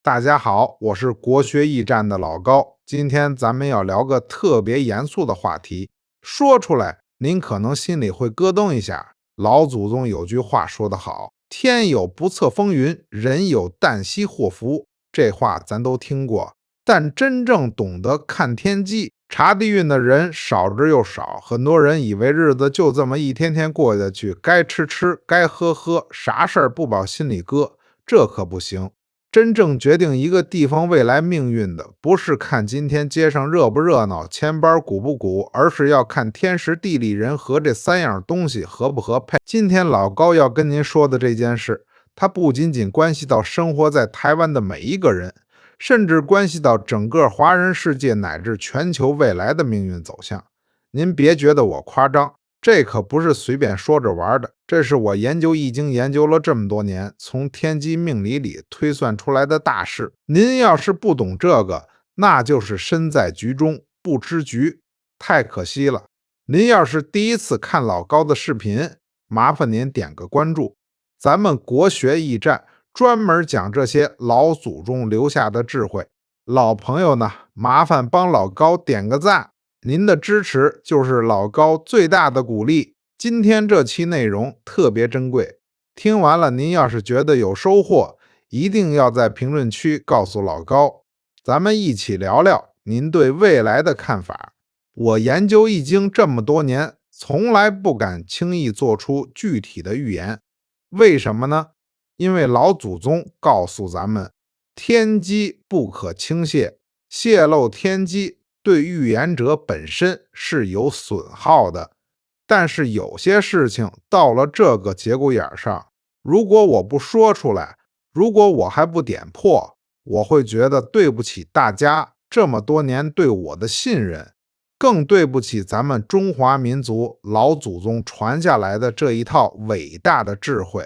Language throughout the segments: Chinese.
大家好，我是国学驿站的老高。今天咱们要聊个特别严肃的话题，说出来您可能心里会咯噔一下。老祖宗有句话说得好：天有不测风云，人有旦夕祸福。这话咱都听过，但真正懂得看天机、查地运的人少之又少。很多人以为日子就这么一天天过下去，该吃吃，该喝喝，啥事儿不往心里搁，这可不行。真正决定一个地方未来命运的，不是看今天街上热不热闹，钱包鼓不鼓，而是要看天时地利人和这三样东西合不合配。今天老高要跟您说的这件事，它不仅仅关系到生活在台湾的每一个人，甚至关系到整个华人世界乃至全球未来的命运走向。您别觉得我夸张，这可不是随便说着玩的，这是我研究易经研究了这么多年，从天机命理里推算出来的大事。您要是不懂这个，那就是身在局中不知局，太可惜了。您要是第一次看老高的视频，麻烦您点个关注。咱们国学驿站专门讲这些老祖宗留下的智慧。老朋友呢，麻烦帮老高点个赞。您的支持就是老高最大的鼓励。今天这期内容特别珍贵，听完了您要是觉得有收获，一定要在评论区告诉老高，咱们一起聊聊您对未来的看法。我研究易经这么多年，从来不敢轻易做出具体的预言。为什么呢？因为老祖宗告诉咱们，天机不可轻泄，泄露天机对预言者本身是有损耗的。但是有些事情到了这个节骨眼上，如果我不说出来，如果我还不点破，我会觉得对不起大家这么多年对我的信任，更对不起咱们中华民族老祖宗传下来的这一套伟大的智慧。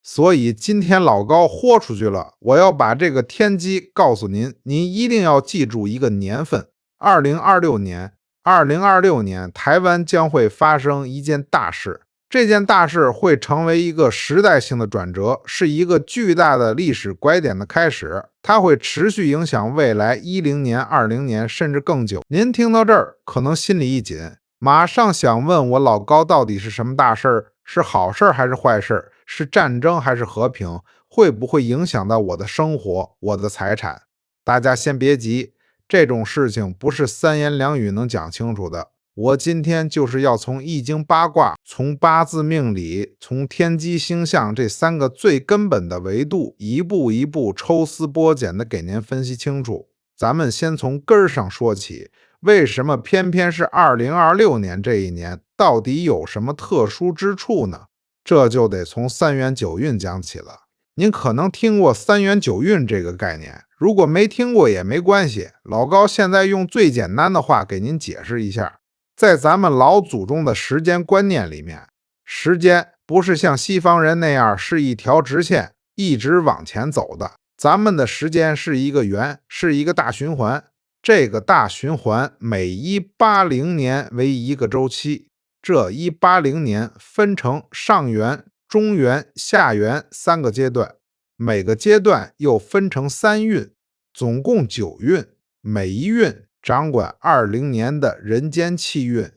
所以今天老高豁出去了，我要把这个天机告诉您，您一定要记住一个年份，2026年。2026年，台湾将会发生一件大事，这件大事会成为一个时代性的转折，是一个巨大的历史拐点的开始，它会持续影响未来10年、20年，甚至更久。您听到这儿，可能心里一紧，马上想问我老高到底是什么大事？是好事还是坏事？是战争还是和平？会不会影响到我的生活、我的财产？大家先别急，这种事情不是三言两语能讲清楚的。我今天就是要从易经八卦、从八字命理、从天机星象这三个最根本的维度，一步一步抽丝剥茧的给您分析清楚。咱们先从根儿上说起，为什么偏偏是2026年这一年？到底有什么特殊之处呢？这就得从三元九运讲起了。您可能听过三元九运这个概念，如果没听过也没关系，老高现在用最简单的话给您解释一下。在咱们老祖宗的时间观念里面，时间不是像西方人那样是一条直线一直往前走的，咱们的时间是一个圆，是一个大循环。这个大循环每180年为一个周期，这180年分成上元、中元、下元三个阶段，每个阶段又分成3运，总共9运，每一运掌管20年的人间气运。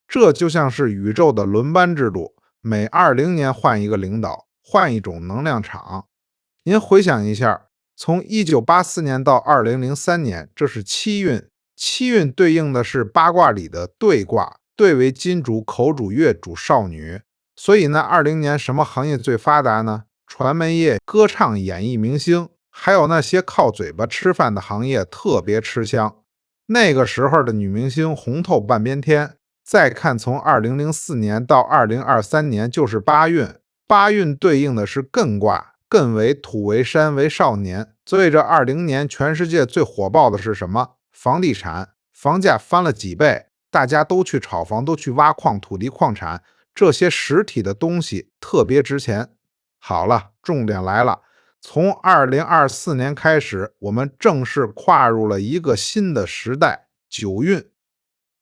这就像是宇宙的轮班制度，每20年换一个领导，换一种能量场。您回想一下，从1984年到2003年，这是7运。7运对应的是八卦里的兑卦，兑为金主、口主、月主、少女。所以呢，20年什么行业最发达呢？传媒业、歌唱、演艺明星，还有那些靠嘴巴吃饭的行业特别吃香。那个时候的女明星红透半边天。再看从2004年到2023年就是8运，八运对应的是艮卦，艮为土为山为少年。所以这20年全世界最火爆的是什么？房地产，房价翻了几倍，大家都去炒房，都去挖矿，土地矿产，这些实体的东西特别值钱。好了，重点来了，从2024年开始，我们正式跨入了一个新的时代——九运。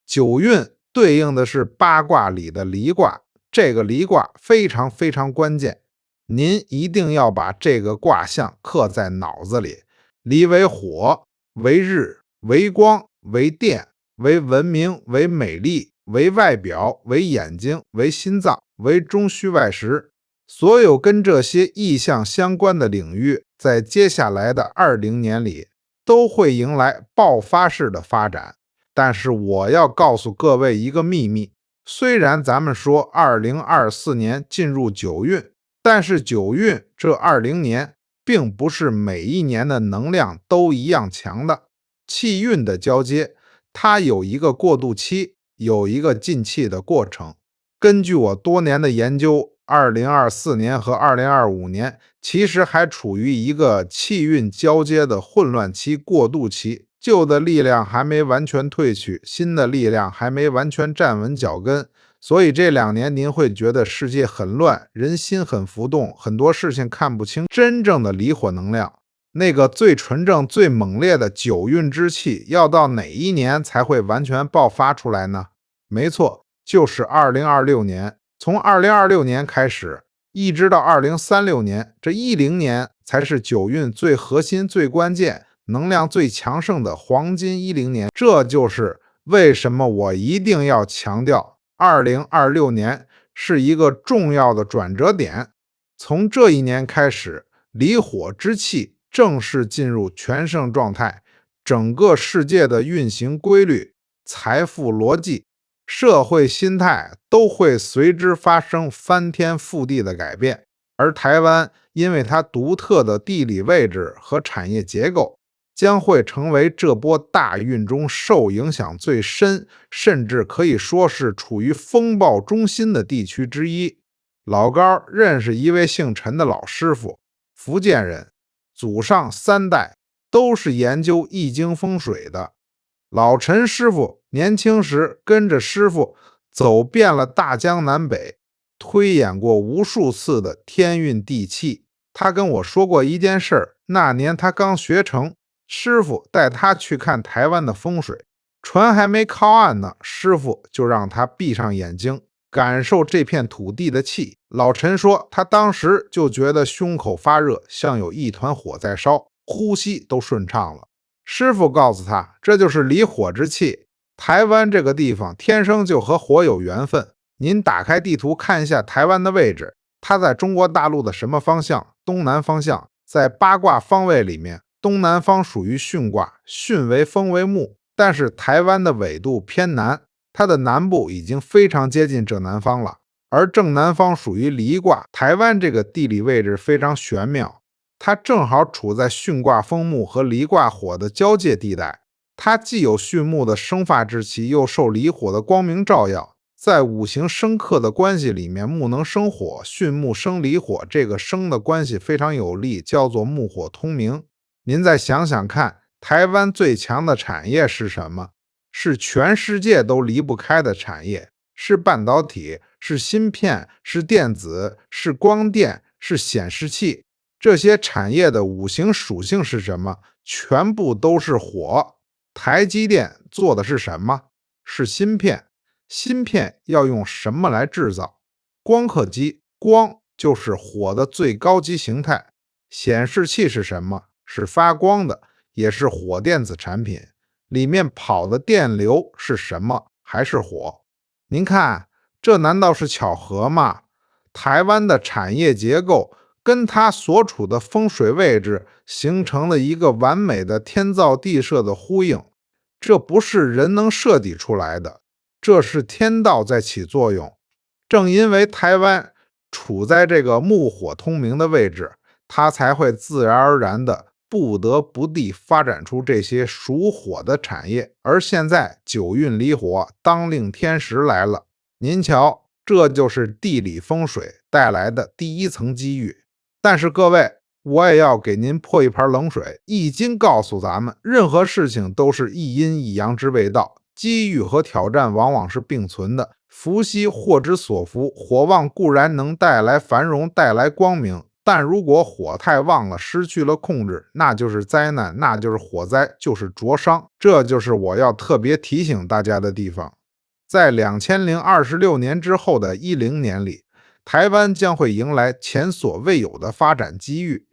九运对应的是八卦里的离卦，这个离卦非常非常关键，您一定要把这个卦象刻在脑子里。离为火，为日，为光，为电，为文明，为美丽，为外表，为眼睛，为心脏，为中虚外实。所有跟这些意象相关的领域，在接下来的20年里都会迎来爆发式的发展。但是我要告诉各位一个秘密，虽然咱们说2024年进入九运，但是九运这20年并不是每一年的能量都一样强的。气运的交接，它有一个过渡期，有一个进气的过程。根据我多年的研究，2024年和2025年其实还处于一个气运交接的混乱期、过渡期，旧的力量还没完全退去，新的力量还没完全站稳脚跟。所以这2年您会觉得世界很乱，人心很浮动，很多事情看不清真正的离火能量。那个最纯正、最猛烈的九运之气，要到哪一年才会完全爆发出来呢？没错，就是2026年。从2026年开始，一直到2036年，这10年才是九运最核心、最关键、能量最强盛的黄金10年。这就是为什么我一定要强调2026年是一个重要的转折点。从这一年开始，离火之气正式进入全盛状态，整个世界的运行规律、财富逻辑、社会心态都会随之发生翻天覆地的改变。而台湾因为它独特的地理位置和产业结构，将会成为这波大运中受影响最深，甚至可以说是处于风暴中心的地区之一。老高认识一位姓陈的老师傅，福建人，祖上3代都是研究易经风水的。老陈师傅年轻时跟着师傅走遍了大江南北，推演过无数次的天运地气。他跟我说过一件事儿，那年他刚学成，师傅带他去看台湾的风水，船还没靠岸呢，师傅就让他闭上眼睛，感受这片土地的气。老陈说，他当时就觉得胸口发热，像有一团火在烧，呼吸都顺畅了。师傅告诉他，这就是离火之气。台湾这个地方天生就和火有缘分。您打开地图看一下台湾的位置，它在中国大陆的什么方向？东南方向。在八卦方位里面，东南方属于巽卦，巽为风为木，但是台湾的纬度偏南，它的南部已经非常接近正南方了。而正南方属于离卦，台湾这个地理位置非常玄妙，它正好处在巽卦风木和离卦火的交界地带，它既有巽木的生发之气，又受离火的光明照耀。在五行生克的关系里面，木能生火，巽木生离火，这个生的关系非常有利，叫做木火通明。您再想想看，台湾最强的产业是什么？是全世界都离不开的产业，是半导体，是芯片，是电子，是光电，是显示器。这些产业的五行属性是什么？全部都是火。台积电做的是什么？是芯片。芯片要用什么来制造？光刻机，光就是火的最高级形态。显示器是什么？是发光的，也是火电子产品。里面跑的电流是什么？还是火。您看，这难道是巧合吗？台湾的产业结构跟它所处的风水位置形成了一个完美的天造地设的呼应，这不是人能设计出来的，这是天道在起作用。正因为台湾处在这个木火通明的位置，它才会自然而然的不得不地发展出这些属火的产业。而现在九运离火，当令天时来了，您瞧，这就是地理风水带来的第一层机遇。但是各位，我也要给您泼一盆冷水。易经告诉咱们，任何事情都是一阴一阳之谓道，机遇和挑战往往是并存的。福兮祸之所伏，火旺固然能带来繁荣，带来光明，但如果火太旺了，失去了控制，那就是灾难，那就是火灾，就是灼伤。这就是我要特别提醒大家的地方。在2026年之后的10年里，台湾将会迎来前所未有的发展机遇，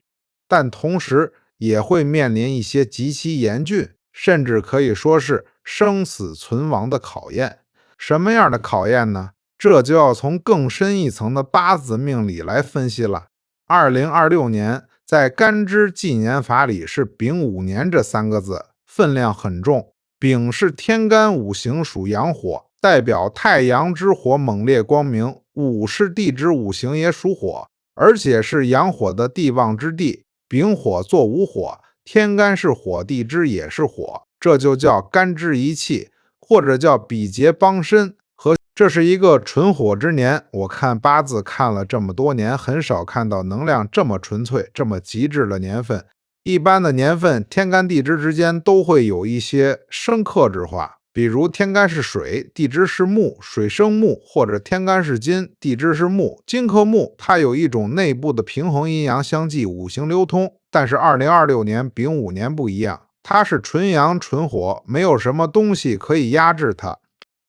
但同时也会面临一些极其严峻，甚至可以说是生死存亡的考验。什么样的考验呢？这就要从更深一层的八字命理来分析了。2026年在干支纪年法里是丙午年这3个字，分量很重。丙是天干五行属阳火，代表太阳之火猛烈光明；午是地支五行也属火，而且是阳火的地旺之地。丙火作午火，天干是火，地支也是火，这就叫干支一气，或者叫比劫帮身。这是一个纯火之年，我看八字看了这么多年，很少看到能量这么纯粹、这么极致的年份。一般的年份，天干地支之间都会有一些生克制化，比如天干是水，地支是木，水生木；或者天干是金，地支是木，金克木，它有一种内部的平衡，阴阳相济，五行流通。但是2026年丙午年不一样，它是纯阳纯火，没有什么东西可以压制它。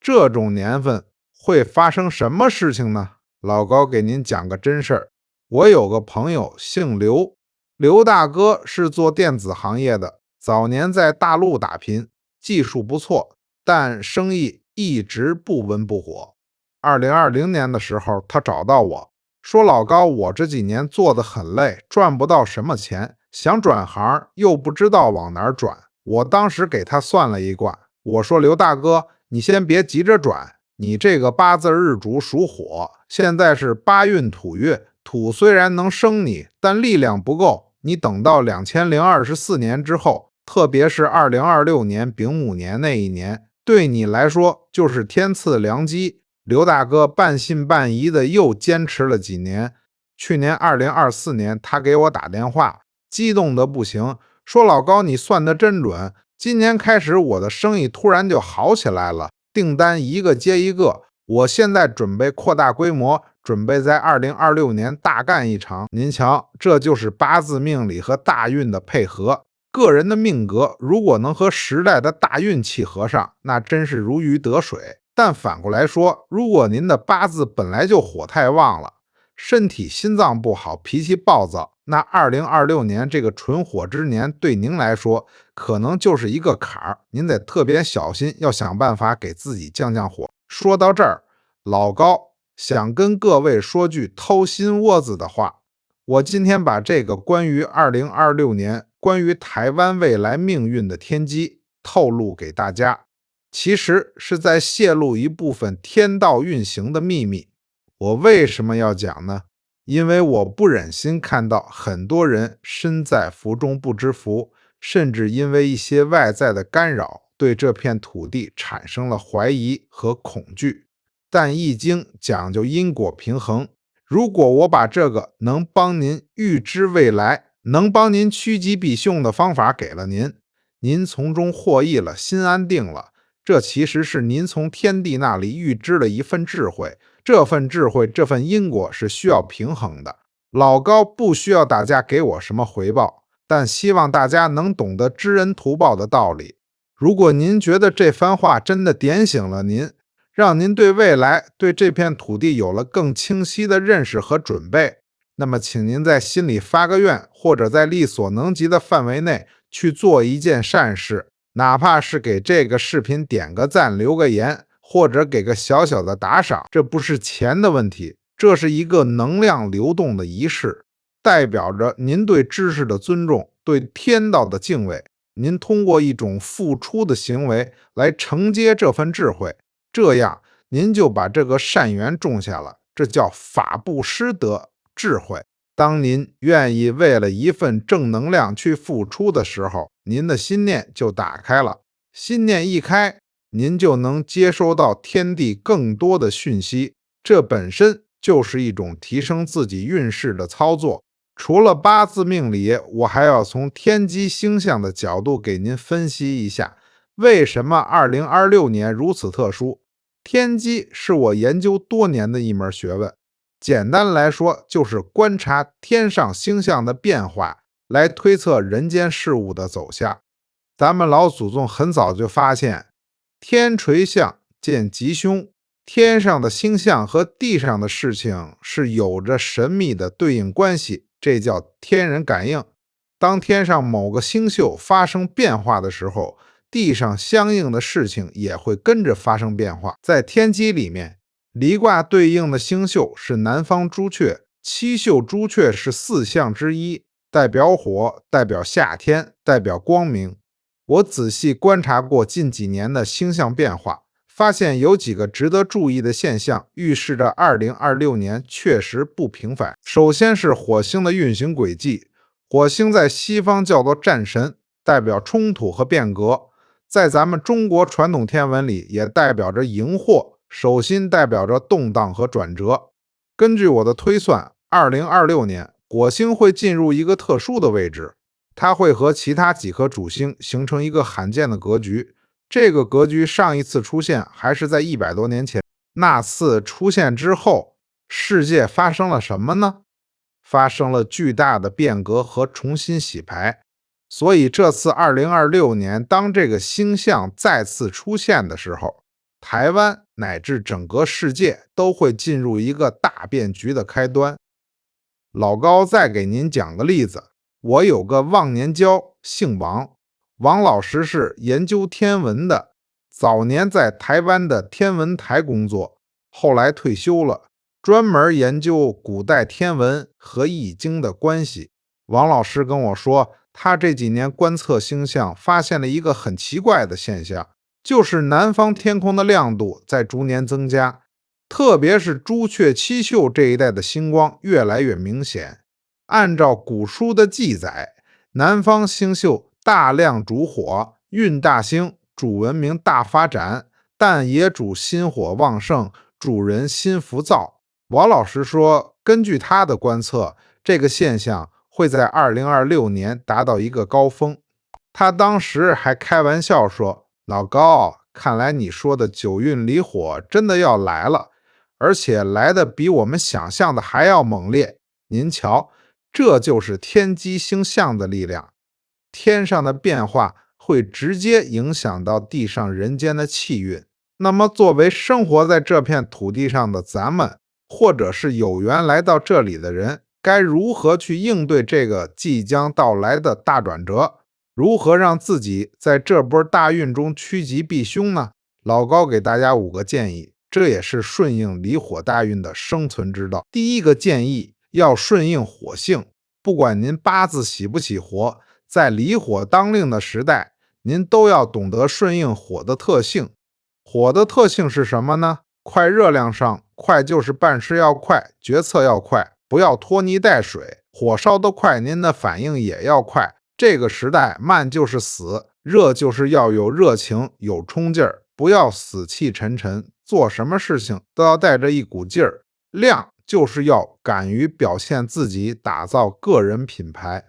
这种年份会发生什么事情呢？老高给您讲个真事儿。我有个朋友姓刘，刘大哥是做电子行业的，早年在大陆打拼，技术不错，但生意一直不温不火。2020年的时候，他找到我说：“老高，我这几年做得很累，赚不到什么钱，想转行又不知道往哪儿转。”我当时给他算了一卦，我说：“刘大哥，你先别急着转，你这个八字日主属火，现在是八运土月，土虽然能生你，但力量不够。你等到2024年之后，特别是2026年丙午年那一年，对你来说就是天赐良机。”刘大哥半信半疑的又坚持了几年。去年2024年，他给我打电话，激动的不行，说：“老高，你算得真准。今年开始，我的生意突然就好起来了，订单一个接一个。我现在准备扩大规模，准备在2026年大干一场。您瞧，这就是八字命理和大运的配合。个人的命格如果能和时代的大运气合上，那真是如鱼得水。但反过来说，如果您的八字本来就火太旺了，身体心脏不好，脾气暴躁，那2026年这个纯火之年对您来说可能就是一个坎儿，您得特别小心，要想办法给自己降降火。说到这儿，老高想跟各位说句掏心窝子的话，我今天把这个关于2026年关于台湾未来命运的天机透露给大家，其实是在泄露一部分天道运行的秘密。我为什么要讲呢？因为我不忍心看到很多人身在福中不知福，甚至因为一些外在的干扰，对这片土地产生了怀疑和恐惧。但易经讲究因果平衡，如果我把这个能帮您预知未来，能帮您趋吉避凶的方法给了您，您从中获益了，心安定了，这其实是您从天地那里预知了一份智慧。这份智慧，这份因果是需要平衡的。老高不需要大家给我什么回报，但希望大家能懂得知恩图报的道理。如果您觉得这番话真的点醒了您，让您对未来、对这片土地有了更清晰的认识和准备，那么请您在心里发个愿，或者在力所能及的范围内去做一件善事，哪怕是给这个视频点个赞、留个言，或者给个小小的打赏，这不是钱的问题，这是一个能量流动的仪式，代表着您对知识的尊重，对天道的敬畏。您通过一种付出的行为来承接这份智慧，这样您就把这个善缘种下了，这叫法不施得智慧。当您愿意为了一份正能量去付出的时候，您的心念就打开了，心念一开，您就能接收到天地更多的讯息，这本身就是一种提升自己运势的操作。除了八字命理，我还要从天机星象的角度给您分析一下，为什么2026年如此特殊。天机是我研究多年的一门学问，简单来说就是观察天上星象的变化，来推测人间事物的走向。咱们老祖宗很早就发现，天垂象见吉凶，天上的星象和地上的事情是有着神秘的对应关系，这叫天人感应。当天上某个星宿发生变化的时候，地上相应的事情也会跟着发生变化。在天机里面，离卦对应的星宿是南方朱雀，七宿朱雀是四象之一，代表火，代表夏天，代表光明。我仔细观察过近几年的星象变化，发现有几个值得注意的现象，预示着2026年确实不平凡。首先是火星的运行轨迹，火星在西方叫做战神，代表冲突和变革，在咱们中国传统天文里也代表着荧惑，手心代表着动荡和转折。根据我的推算，2026年火星会进入一个特殊的位置，它会和其他几颗主星形成一个罕见的格局。这个格局上一次出现还是在100多年前，那次出现之后，世界发生了什么呢？发生了巨大的变革和重新洗牌。所以这次2026年，当这个星象再次出现的时候，台湾乃至整个世界都会进入一个大变局的开端。老高再给您讲个例子，我有个忘年交，姓王，王老师是研究天文的，早年在台湾的天文台工作，后来退休了，专门研究古代天文和易经的关系。王老师跟我说，他这几年观测星象，发现了一个很奇怪的现象，就是南方天空的亮度在逐年增加，特别是朱雀七宿这一带的星光越来越明显。按照古书的记载，南方星宿大量主火，运大星，主文明大发展，但也主心火旺盛，主人心浮躁。王老师说，根据他的观测，这个现象会在2026年达到一个高峰。他当时还开玩笑说，老高，看来你说的九运离火真的要来了，而且来的比我们想象的还要猛烈。您瞧，这就是天机星象的力量。天上的变化会直接影响到地上人间的气运。那么作为生活在这片土地上的咱们，或者是有缘来到这里的人，该如何去应对这个即将到来的大转折？如何让自己在这波大运中趋吉避凶呢？老高给大家5个建议，这也是顺应离火大运的生存之道。第一个建议，要顺应火性，不管您八字喜不喜火，在离火当令的时代，您都要懂得顺应火的特性。火的特性是什么呢？快热量上，快就是办事要快，决策要快，不要拖泥带水。火烧得快，您的反应也要快。这个时代，慢就是死，热就是要有热情，有冲劲儿，不要死气沉沉，做什么事情都要带着一股劲儿。亮就是要敢于表现自己，打造个人品牌。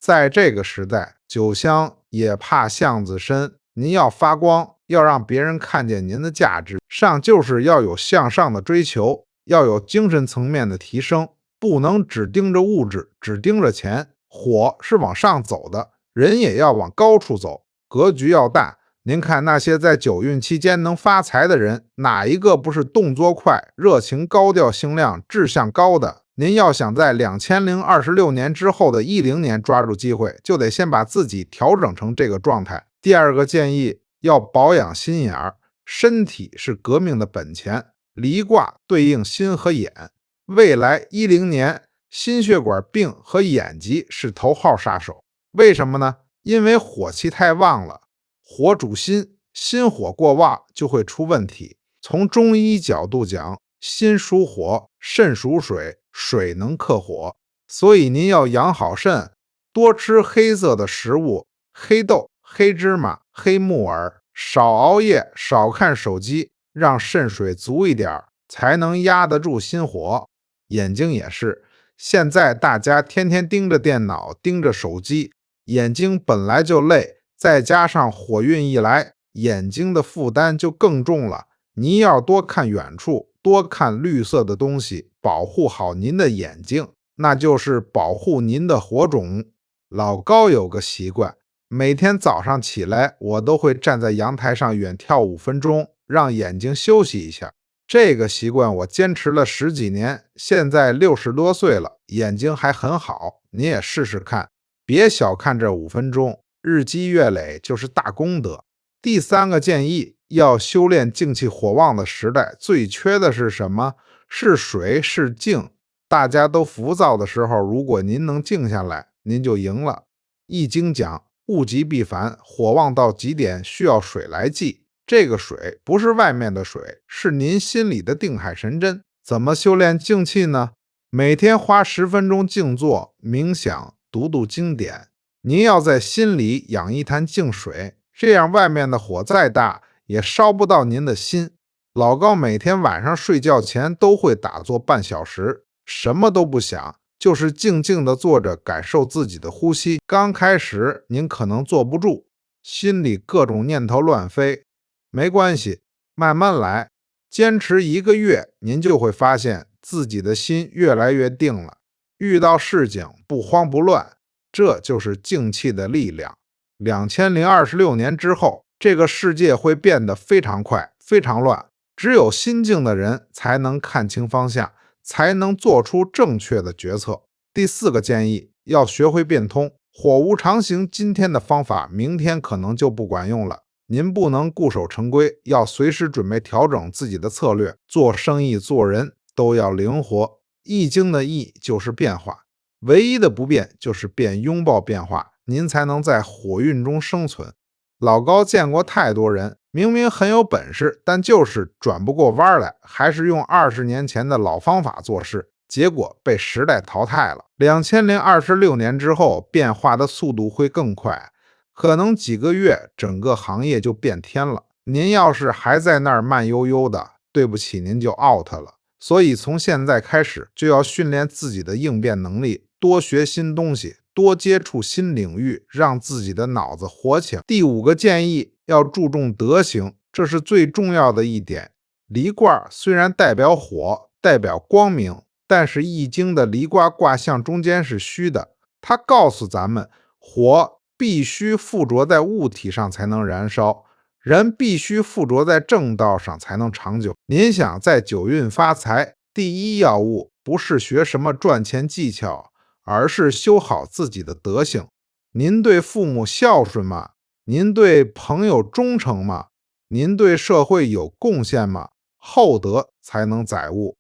在这个时代，酒香也怕巷子深，您要发光，要让别人看见您的价值。上就是要有向上的追求，要有精神层面的提升，不能只盯着物质，只盯着钱。火是往上走的，人也要往高处走，格局要大。您看那些在九运期间能发财的人，哪一个不是动作快、热情高调、星亮、志向高的？您要想在2026年之后的10年抓住机会，就得先把自己调整成这个状态。第二个建议，要保养心眼儿，身体是革命的本钱。离卦对应心和眼，未来10年心血管病和眼疾是头号杀手。为什么呢？因为火气太旺了，火主心，心火过旺就会出问题。从中医角度讲，心属火，肾属水，水能克火，所以您要养好肾，多吃黑色的食物，黑豆、黑芝麻、黑木耳，少熬夜，少看手机，让肾水足一点，才能压得住心火。眼睛也是，现在大家天天盯着电脑，盯着手机，眼睛本来就累，再加上火运一来，眼睛的负担就更重了。您要多看远处，多看绿色的东西，保护好您的眼睛，那就是保护您的火种。老高有个习惯，每天早上起来，我都会站在阳台上远眺5分钟，让眼睛休息一下。这个习惯我坚持了10几年，现在60多岁了，眼睛还很好，你也试试看。别小看这5分钟，日积月累就是大功德。第三个建议，要修炼静气火旺的时代，最缺的是什么？是水，是静。大家都浮躁的时候，如果您能静下来，您就赢了。易经讲物极必反，火旺到极点需要水来济。这个水不是外面的水，是您心里的定海神针。怎么修炼静气呢？每天花10分钟静坐冥想，读读经典。您要在心里养一潭静水，这样外面的火再大也烧不到您的心。老高每天晚上睡觉前都会打坐半小时，什么都不想，就是静静地坐着，感受自己的呼吸。刚开始您可能坐不住，心里各种念头乱飞，没关系，慢慢来，坚持1个月，您就会发现自己的心越来越定了。遇到事情不慌不乱，这就是静气的力量。2026年之后，这个世界会变得非常快，非常乱。只有心静的人才能看清方向，才能做出正确的决策。第4个建议，要学会变通。火无常形，今天的方法，明天可能就不管用了。您不能固守成规，要随时准备调整自己的策略。做生意、做人都要灵活。易经的易就是变化，唯一的不变就是拥抱变化，您才能在火运中生存。老高见过太多人，明明很有本事，但就是转不过弯来，还是用20年前的老方法做事，结果被时代淘汰了。2026年之后，变化的速度会更快，可能几个月整个行业就变天了。您要是还在那儿慢悠悠的，对不起，您就 out 了。所以从现在开始就要训练自己的应变能力，多学新东西，多接触新领域，让自己的脑子活起来。第5个建议，要注重德行，这是最重要的一点。离卦虽然代表火，代表光明，但是易经的离卦卦象中间是虚的，它告诉咱们，火必须附着在物体上才能燃烧，人必须附着在正道上才能长久。您想在九运发财，第一要务不是学什么赚钱技巧，而是修好自己的德行。您对父母孝顺吗？您对朋友忠诚吗？您对社会有贡献吗？厚德才能载物。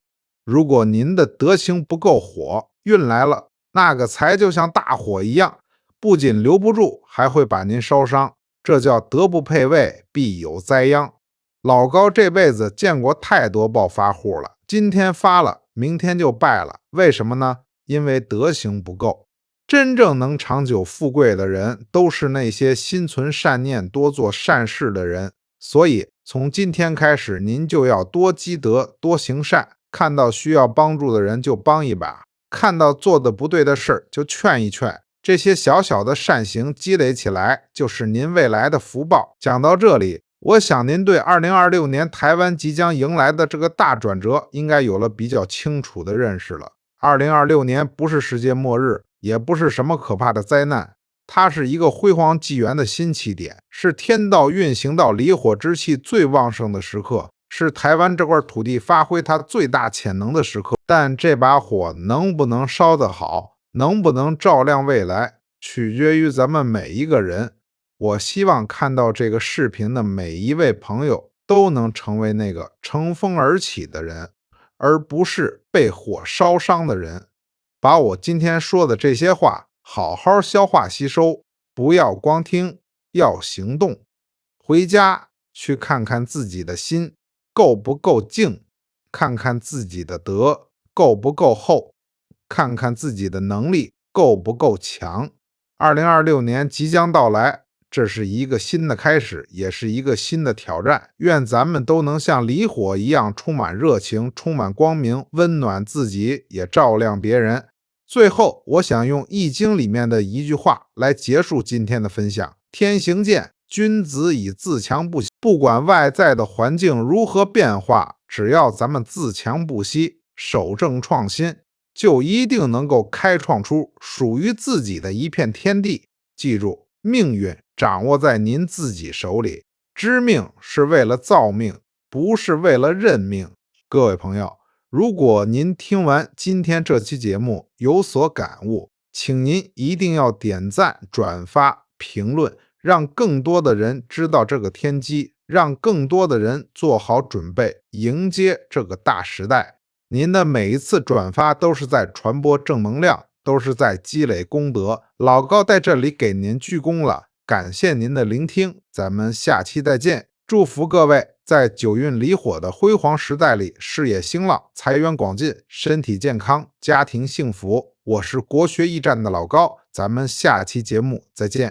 如果您的德行不够火，运来了，那个财就像大火一样，不仅留不住，还会把您烧伤。这叫德不配位，必有灾殃。老高这辈子见过太多暴发户了，今天发了，明天就败了。为什么呢？因为德行不够。真正能长久富贵的人，都是那些心存善念、多做善事的人。所以从今天开始，您就要多积德，多行善，看到需要帮助的人就帮一把，看到做的不对的事就劝一劝。这些小小的善行积累起来，就是您未来的福报。讲到这里，我想您对2026年台湾即将迎来的这个大转折，应该有了比较清楚的认识了。2026年不是世界末日，也不是什么可怕的灾难，它是一个辉煌纪元的新起点，是天道运行到离火之气最旺盛的时刻，是台湾这块土地发挥它最大潜能的时刻。但这把火能不能烧得好，能不能照亮未来，取决于咱们每一个人。我希望看到这个视频的每一位朋友都能成为那个乘风而起的人，而不是被火烧伤的人。把我今天说的这些话好好消化吸收，不要光听，要行动。回家去看看自己的心够不够静，看看自己的德够不够厚，看看自己的能力够不够强。2026年即将到来，这是一个新的开始，也是一个新的挑战。愿咱们都能像离火一样充满热情，充满光明，温暖自己，也照亮别人。最后，我想用《易经》里面的一句话来结束今天的分享：天行健，君子以自强不息。不管外在的环境如何变化，只要咱们自强不息，守正创新，就一定能够开创出属于自己的一片天地。记住，命运掌握在您自己手里，知命是为了造命，不是为了认命。各位朋友，如果您听完今天这期节目有所感悟，请您一定要点赞、转发、评论，让更多的人知道这个天机，让更多的人做好准备，迎接这个大时代。您的每一次转发都是在传播正能量，都是在积累功德。老高在这里给您鞠躬了，感谢您的聆听，咱们下期再见。祝福各位在九运离火的辉煌时代里，事业兴旺，财源广进，身体健康，家庭幸福。我是国学驿站的老高，咱们下期节目再见。